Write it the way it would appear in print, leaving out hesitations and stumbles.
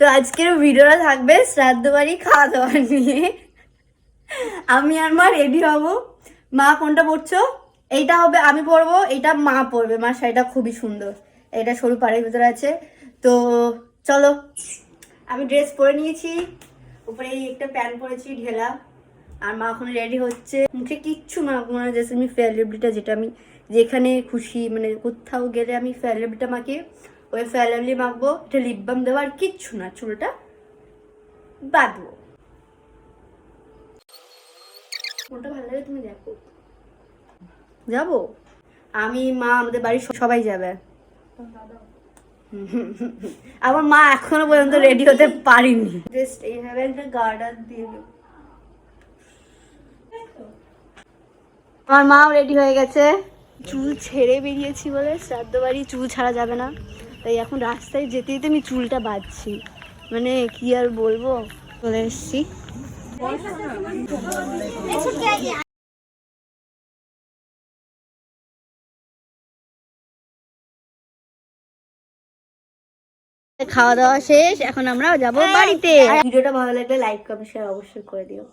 তো আজকের ভিডিওটা থাকবে শ্রাদ্ধ বাড়ি খাওয়া দাওয়া নিয়ে। আমি আর মা রেডি হব। মা কোনটা পরছো? এইটা হবে আমি পরবো, এইটা মা পরবে। মার শাড়িটা খুবই সুন্দর, এটা সরু পাড়ের ভিতরে আছে। তো চলো, আমি ড্রেস পরে নিয়েছি, উপরে এই একটা প্যান্ট পরেছি ঢেলা। আর মা এখন রেডি হচ্ছে। মুখে কিচ্ছু মাখবো না, জাস্ট আমি ফেয়ার লাভলিটা, যেটা আমি যেখানে খুশি মানে কোথাও গেলে আমি ফেয়ার লাভলিটা মাখি, ওই ফেয়ার লাভলি মাখবো। এটা লিপ বাম দেবো, আর কিচ্ছু না, চুলটা বাঁধবো। কোনটা ভালো লাগে তুমি দেখো। যাবো আমি, মা, আমাদের বাড়ির সবাই যাবে। আমার মা এখনো পর্যন্ত রেডি হতে পারিনি। জাস্ট এইভাবে একটা গার্ডার দিয়ে দেবো। আমার মাও রেডি হয়ে গেছে। চুল ছেড়ে বেরিয়েছি বলে শ্রাদ্ধ বাড়ি চুল ছাড়া যাবে না, তাই এখন রাস্তায় যেতে যেতে আমি চুলটা বাঁধছি। মানে কি আর বলবো, চলে এসছি। খাওয়া দাওয়া শেষ, এখন আমরা যাবো বাড়িতে। ভিডিওটা ভালো লাগলে লাইক কমেন্ট শেয়ার অবশ্যই করে দিও।